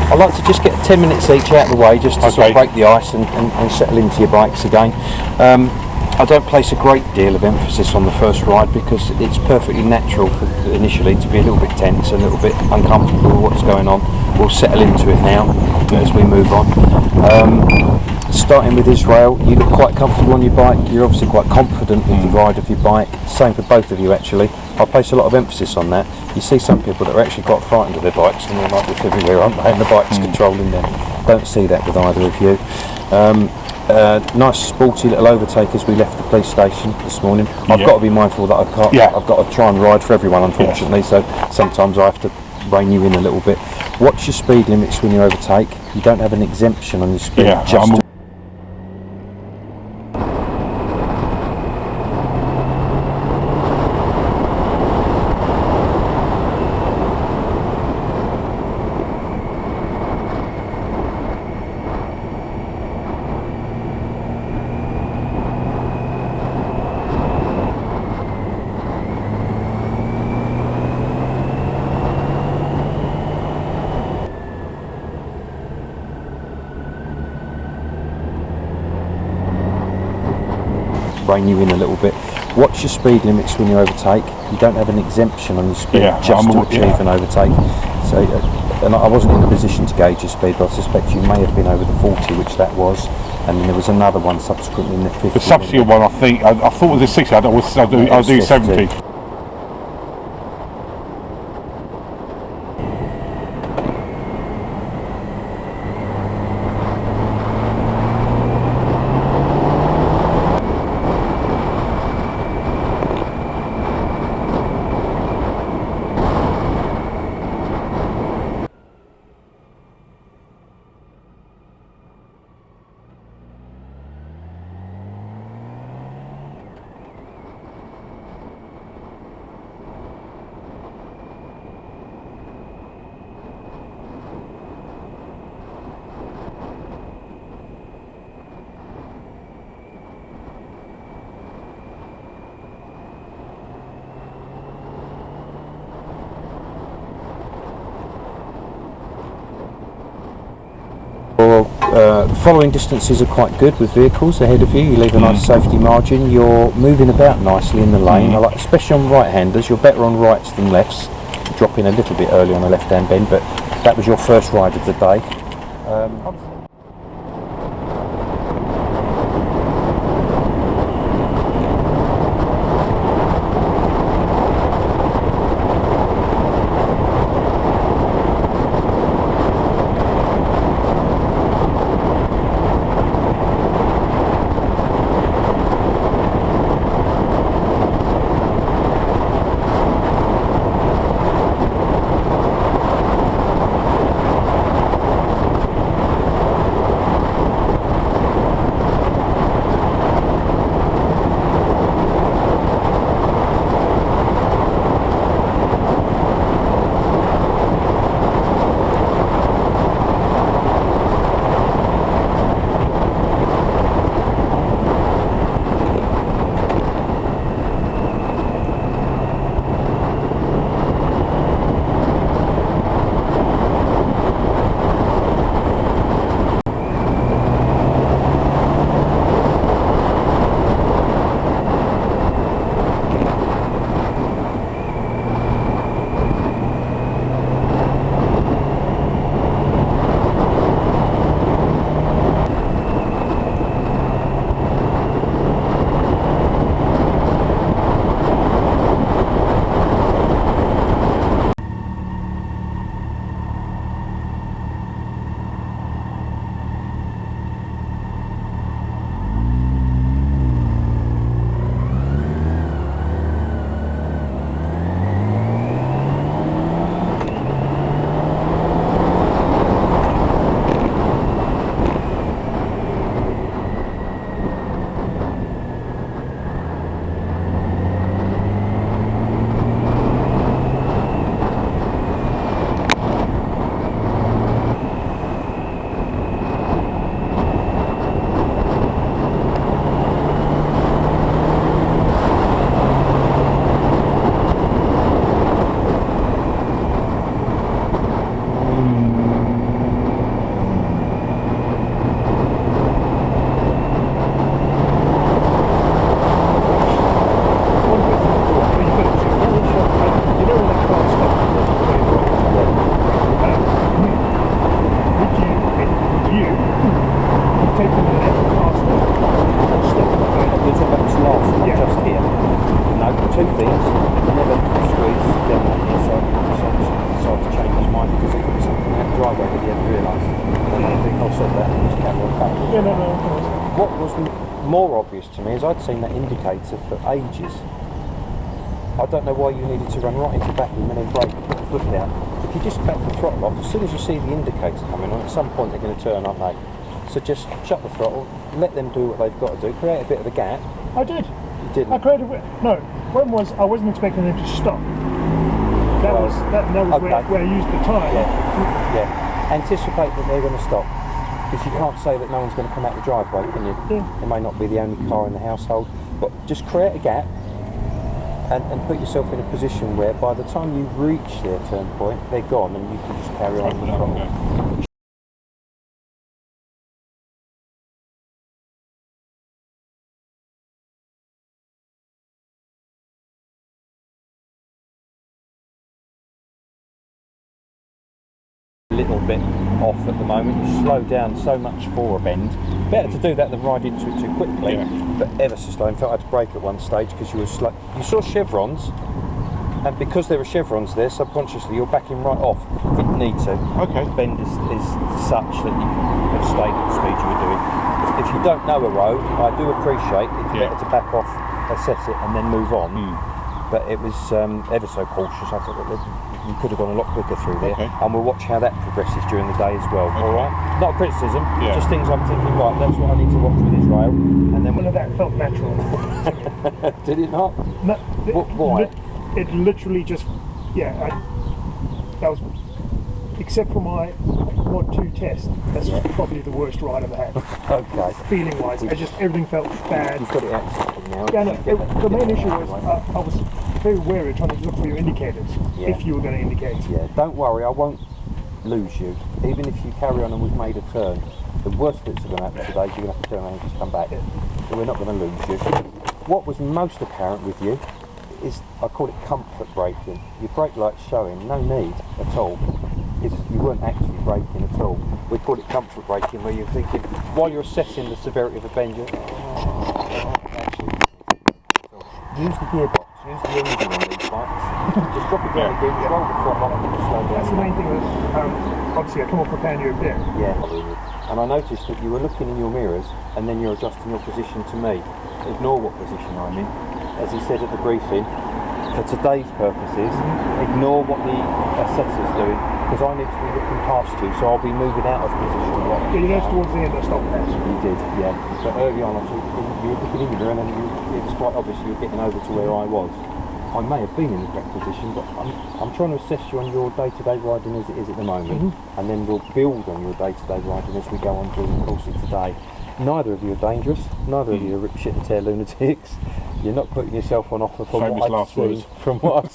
I like to just get 10 minutes each out of the way, just to sort of break the ice and settle into your bikes again. I don't place a great deal of emphasis on the first ride because it's perfectly natural initially to be a little bit tense and a little bit uncomfortable with what's going on. We'll settle into it now as we move on. Starting with Israel, you look quite comfortable on your bike. You're obviously quite confident with the ride of your bike. Same for both of you actually. I place a lot of emphasis on that. You see some people that are actually quite frightened of their bikes and they're like this everywhere, aren't they? And the bike's controlling them. Don't see that with either of you. Nice sporty little overtake as we left the police station this morning. I've got to be mindful that I can't. I've got to try and ride for everyone, unfortunately. So sometimes I have to rein you in a little bit. Watch your speed limits when you overtake. You don't have an exemption on your speed. Rein you in a little bit. Watch your speed limits when you overtake. You don't have an exemption on your speed just to achieve an overtake. So, and I wasn't in a position to gauge your speed, but I suspect you may have been over the 40, which that was, and then there was another one subsequently in the 50. The subsequent one, I think, I thought it was a 60. I'll do 70. The following distances are quite good with vehicles ahead of you. You leave a nice safety margin. You're moving about nicely in the lane. Especially on right-handers, you're better on rights than lefts. You drop in a little bit early on the left-hand bend, but that was your first ride of the day. more obvious to me is I'd seen that indicator for ages. I don't know why you needed to run right into back of them and then brake and put the foot down. If you just back the throttle off, as soon as you see the indicator coming on, at some point they're going to turn, aren't they? So just shut the throttle, let them do what they've got to do, create a bit of a gap. I did. You didn't? I created. No, when was I wasn't expecting them to stop. That was okay. where I used the time. Yeah. Anticipate that they're going to stop. Because you can't say that no one's going to come out the driveway, can you? Yeah. It may not be the only car in the household, but just create a gap and put yourself in a position where by the time you reach their turn point, they're gone and you can just carry on with the throttle. Little bit off at the moment. You slow down so much for a bend. Better to do that than ride into it too quickly. Yeah. But ever so slow. In fact, I had to brake at one stage because you were slow. You saw chevrons, and because there were chevrons there, subconsciously you're backing right off. You didn't need to. Okay. The bend is such that you have stayed at the speed you were doing. If you don't know a road, I do appreciate it's better to back off, assess it, and then move on. But it was ever so cautious. I thought that you could have gone a lot quicker through there, and we'll watch how that progresses during the day as well. All right, not a criticism, just things I'm thinking. Right, that's what I need to watch with Israel, and then None of that felt natural. did it not? No, Why? It literally just, that was, except for my Mod 2 test, that's probably the worst ride I've had. Okay. Feeling wise, everything felt bad. You've got it out now. Yeah, no, the main issue was I was very wary trying to look for your indicators if you were going to indicate. Yeah, don't worry, I won't lose you. Even if you carry on and we've made a turn, the worst that's going to happen today is you're going to have to turn around and just come back. So we're not going to lose you. What was most apparent with you is, I call it comfort braking. Your brake light's showing, no need at all. You weren't actually braking at all. We call it comfort braking, where you're thinking, while you're assessing the severity of a bend, you're actually. Use the gearbox, use the engine on these bikes. Just drop it down again, roll the front off and just slow down. That's the main thing. Obviously I come off for Pannier a bit. Yeah, and I noticed that you were looking in your mirrors and then you're adjusting your position to me. Ignore what position I'm in. As he said at the briefing, for today's purposes, ignore what the assessor's doing, because I need to be looking past you, so I'll be moving out of position. You know, towards the end I stopped that. You did, yeah. But early on, you were looking in your mirror and it was quite obvious you were getting over to where I was. I may have been in the correct position, but I'm trying to assess you on your day-to-day riding as it is at the moment, and then we'll build on your day-to-day riding as we go on during the course of today. Neither of you are dangerous, neither of you are rip shit and tear lunatics. You're not putting yourself on offer from what I've